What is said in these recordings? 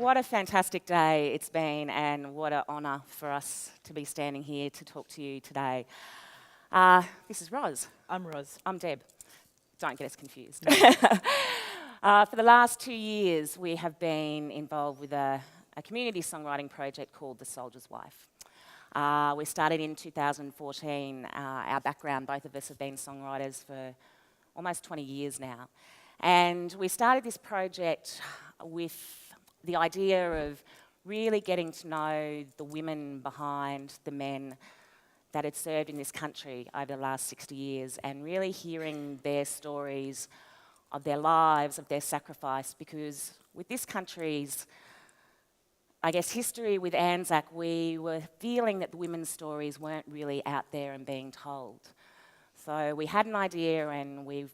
what a fantastic day it's been, and what an honour for us to be standing here to talk to you today. This is Roz. I'm Roz. I'm Deb. Don't get us confused. For the last 2 years, we have been involved with a community songwriting project called The Soldier's Wife. We started in 2014. Our background, both of us have been songwriters for almost 20 years now. And we started this project with the idea of really getting to know the women behind the men that had served in this country over the last 60 years, and really hearing their stories of their lives, of their sacrifice, because with this country's, I guess, history with Anzac, we were feeling that the women's stories weren't really out there and being told. So we had an idea and we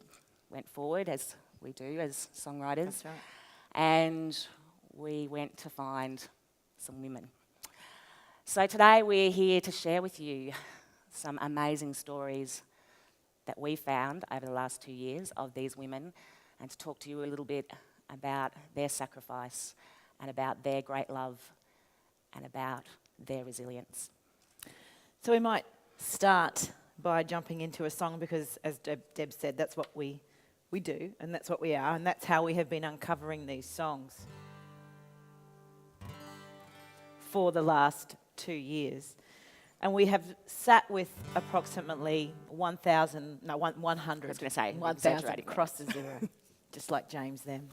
went forward, as we do as songwriters. That's right. And we went to find some women. So today we're here to share with you some amazing stories that we found over the last 2 years of these women, and to talk to you a little bit about their sacrifice and about their great love and about their resilience. So we might start by jumping into a song because, as Deb said, that's what we do, and that's what we are, and that's how we have been uncovering these songs for the last 2 years. And we have sat with approximately 100. I was going to say, 1,000, cross the zero, just like James then.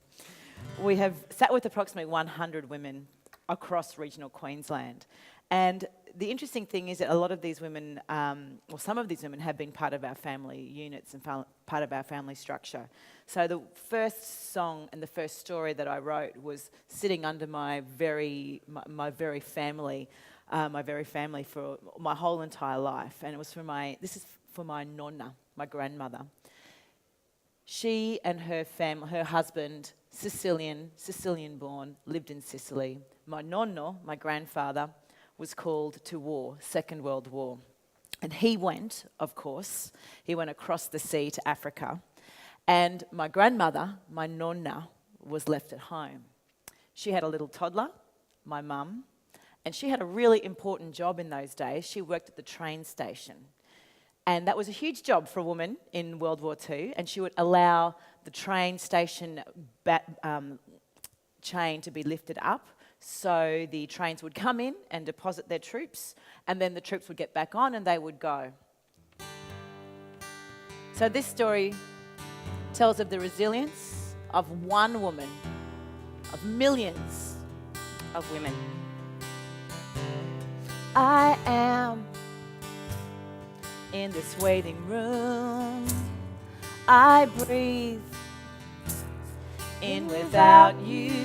We have sat with approximately 100 women across regional Queensland. And the interesting thing is that a lot of these women, or some of these women, have been part of our family units and part of our family structure. So the first song and the first story that I wrote was sitting under my very family for my whole entire life, and it was this is for my nonna, my grandmother. She and her husband, Sicilian born, lived in Sicily. My nonno, my grandfather, was called to war, Second World War. And he went, of course, across the sea to Africa. And my grandmother, my nonna, was left at home. She had a little toddler, my mum, and she had a really important job in those days. She worked at the train station. And that was a huge job for a woman in World War II, and she would allow the train station chain to be lifted up, so the trains would come in and deposit their troops, and then the troops would get back on and they would go. So this story tells of the resilience of one woman, of millions of women. I am in this waiting room. I breathe in without you.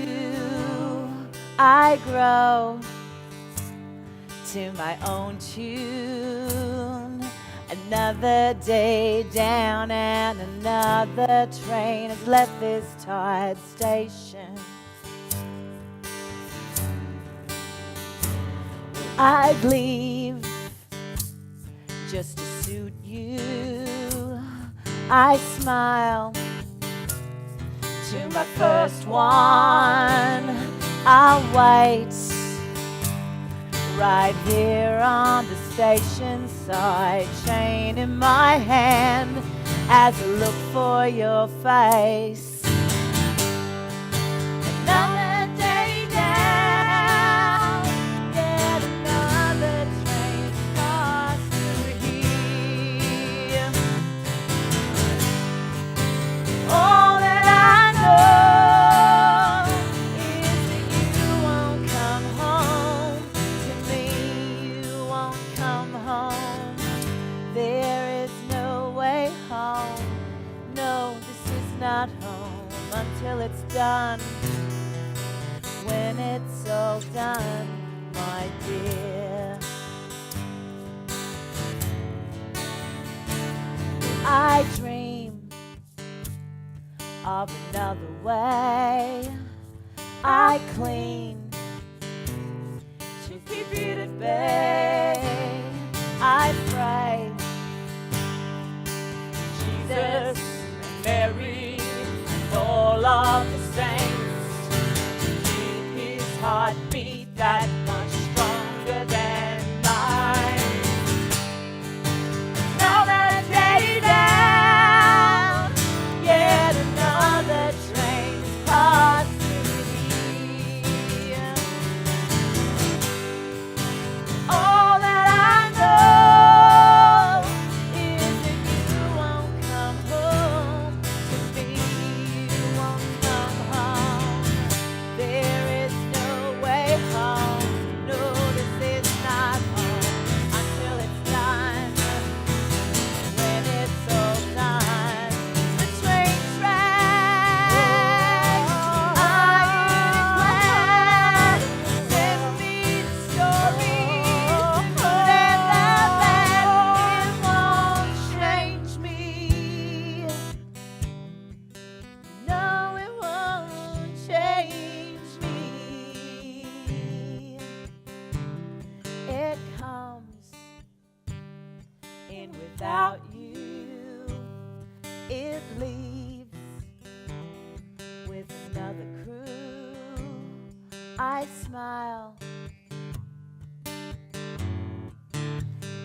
I grow to my own tune. Another day down and another train has left this tired station. I'd leave just to suit you. I smile to my first one. I'll wait right here on the station side, chain in my hand as I look for your face. Another day down, yet another train across through here. All that I know is that you won't come home to me. You won't come home. There is no way home. No, this is not home until it's done. When it's all done, my dear. I dream of another way. I cling to keep it at bay. I pray Jesus and Mary and all of the saints to keep his heart plane without you. It leaves with another crew. I smile,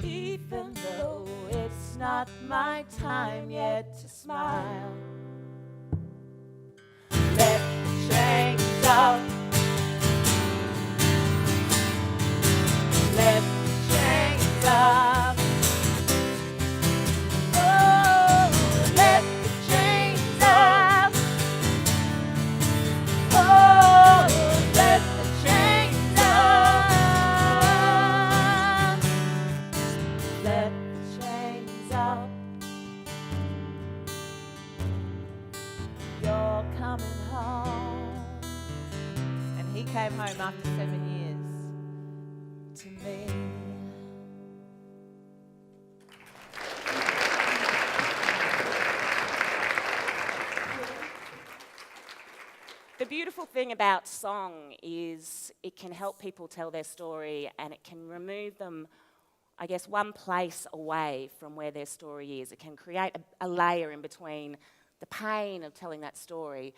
even though it's not my time yet to smile. Let the chains up. Let the chains up. Oh, let the chains up. Oh, let the chains up. Let the chains up. You're coming home. And he came home after 7 years to me. The beautiful thing about song is it can help people tell their story, and it can remove them, I guess, one place away from where their story is. It can create a layer in between the pain of telling that story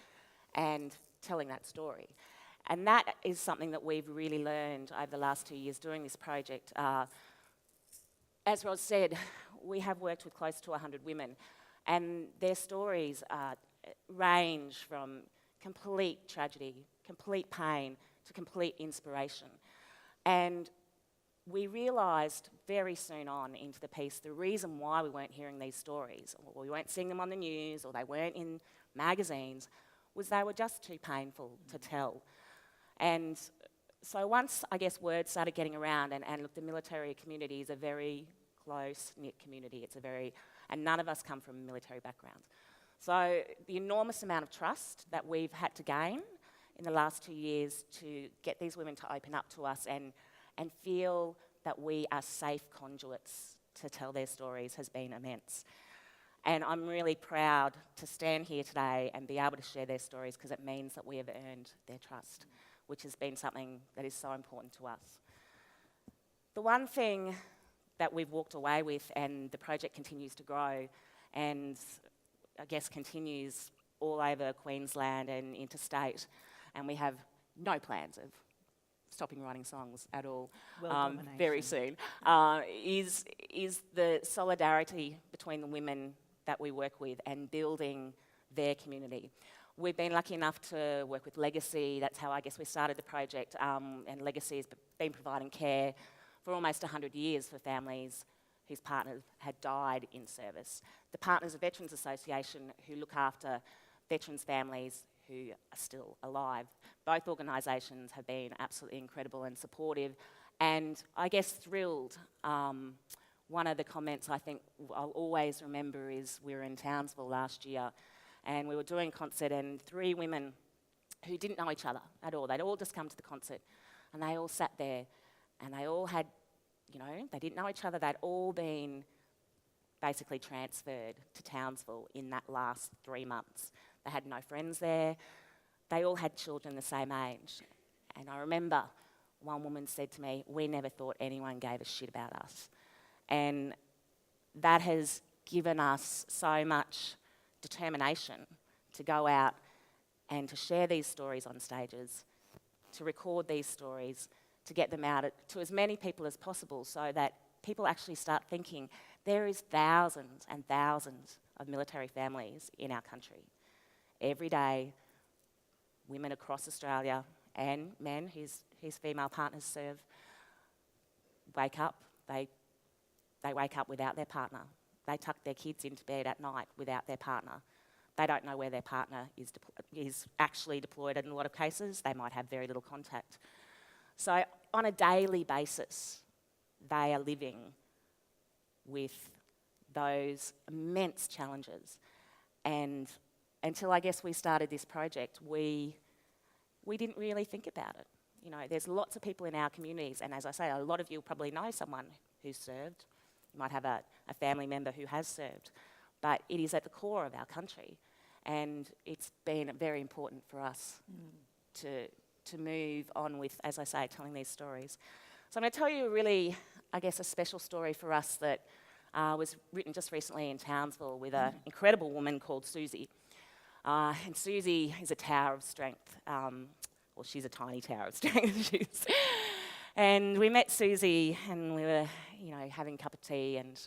and telling that story. And that is something that we've really learned over the last 2 years doing this project. As Rod said, we have worked with close to 100 women, and their stories range from complete tragedy, complete pain, to complete inspiration. And we realised very soon on into the piece the reason why we weren't hearing these stories, or we weren't seeing them on the news, or they weren't in magazines, was they were just too painful to tell. And so once, I guess, word started getting around, and look, the military community is a very close-knit community. And none of us come from military backgrounds. So the enormous amount of trust that we've had to gain in the last 2 years to get these women to open up to us and feel that we are safe conduits to tell their stories has been immense. And I'm really proud to stand here today and be able to share their stories, because it means that we have earned their trust, which has been something that is so important to us. The one thing that we've walked away with, and the project continues to grow, and I guess continues all over Queensland and interstate, and we have no plans of stopping writing songs at all very soon, is the solidarity between the women that we work with and building their community. We've been lucky enough to work with Legacy. That's how I guess we started the project, and Legacy has been providing care for almost 100 years for families whose partners had died in service. The Partners of Veterans Association, who look after veterans' families who are still alive. Both organisations have been absolutely incredible and supportive, and I guess thrilled. One of the comments I think I'll always remember is we were in Townsville last year, and we were doing a concert, and 3 women who didn't know each other at all, they'd all just come to the concert, and they all sat there, and they all had, they didn't know each other, they'd all been basically transferred to Townsville in that last 3 months. They had no friends there. They all had children the same age. And I remember one woman said to me, "We never thought anyone gave a shit about us." And that has given us so much determination to go out and to share these stories on stages, to record these stories, to get them out to as many people as possible, so that people actually start thinking there is thousands and thousands of military families in our country. Every day, women across Australia and men whose female partners serve wake up. They wake up without their partner. They tuck their kids into bed at night without their partner. They don't know where their partner is actually deployed in a lot of cases. They might have very little contact. So on a daily basis, they are living with those immense challenges. And until I guess we started this project, we didn't really think about it. There's lots of people in our communities, and as I say, a lot of you probably know someone who's served. You might have a family member who has served. But it is at the core of our country, and it's been very important for us to move on with, as I say, telling these stories. So I'm going to tell you a really, I guess, a special story for us that was written just recently in Townsville with an incredible woman called Susie. And Susie is a tower of strength. Well, she's a tiny tower of strength. And we met Susie, and we were, having a cup of tea, and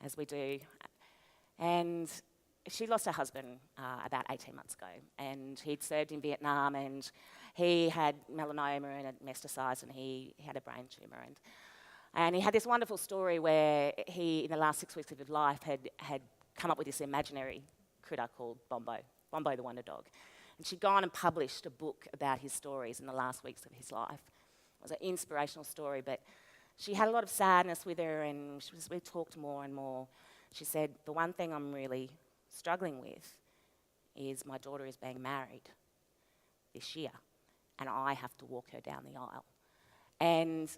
as we do. And she lost her husband about 18 months ago, and he'd served in Vietnam, and he had melanoma and it metastasised, and he had a brain tumour. And he had this wonderful story where he, in the last 6 weeks of his life, had come up with this imaginary critter called Bombo the Wonder Dog. And she'd gone and published a book about his stories in the last weeks of his life. It was an inspirational story, but she had a lot of sadness with her, and we talked more and more. She said, the one thing I'm really struggling with is my daughter is being married this year, and I have to walk her down the aisle. And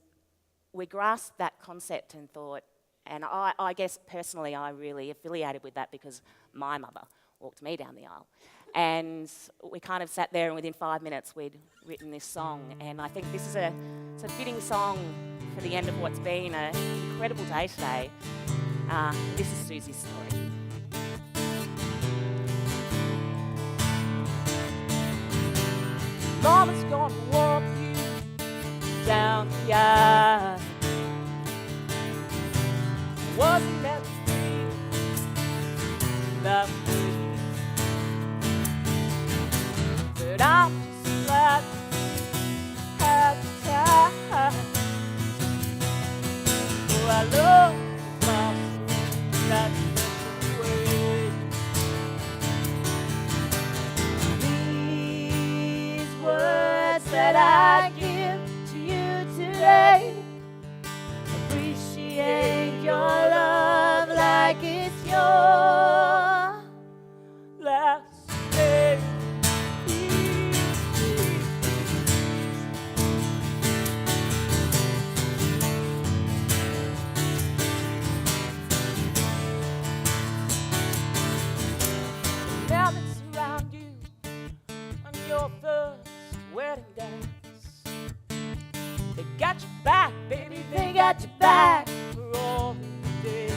we grasped that concept and thought, and I guess personally I really affiliated with that because my mother walked me down the aisle. And we kind of sat there, and within 5 minutes we'd written this song. And I think this is it's a fitting song for the end of what's been an incredible day today. This is Susie's story. Mama's gonna walk you down the aisle. Wasn't meant to be that way, but I'm just glad we had the time. Oh, I love the that way. These words that I give to you today, appreciate your love like it's your last day. Now that's around you on your first wedding dance, they got your back, baby, they got your back for all the days.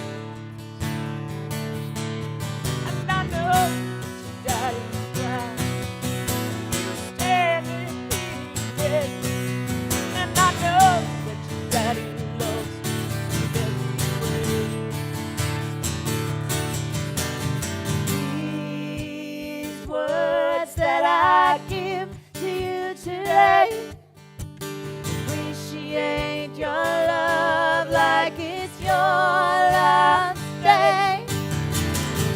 And I know your daddy's proud, you were standing here, and I know that your daddy loves you every way. These words that I give to you today, appreciate your love like it's your last day.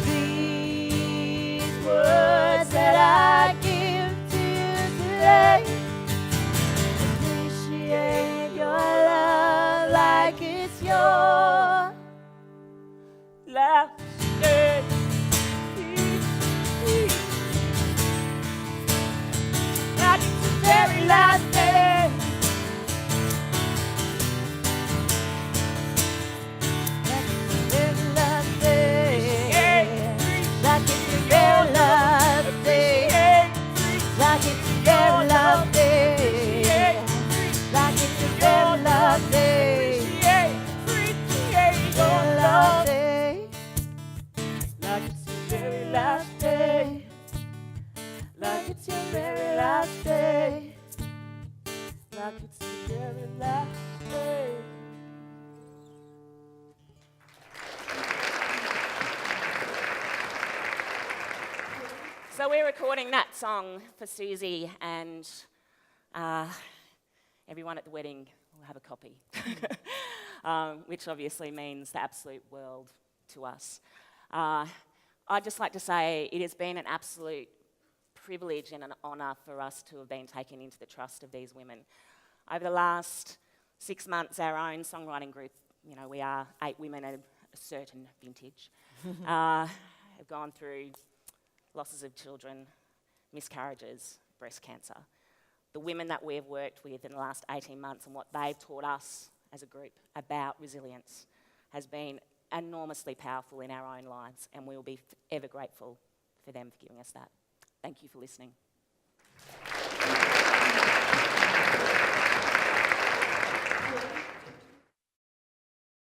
These words that I give to you today, appreciate your love like it's your last day. Like it's the very last day. Like it's your very last day. Like it's your very last day. So we're recording that song for Susie, and everyone at the wedding will have a copy, which obviously means the absolute world to us. I'd just like to say it has been an absolute privilege and an honour for us to have been taken into the trust of these women. Over the last 6 months, our own songwriting group, we are 8 women at a certain vintage, have gone through losses of children, miscarriages, breast cancer. The women that we've worked with in the last 18 months and what they've taught us as a group about resilience has been enormously powerful in our own lives, and we will be ever grateful for them for giving us that. Thank you for listening.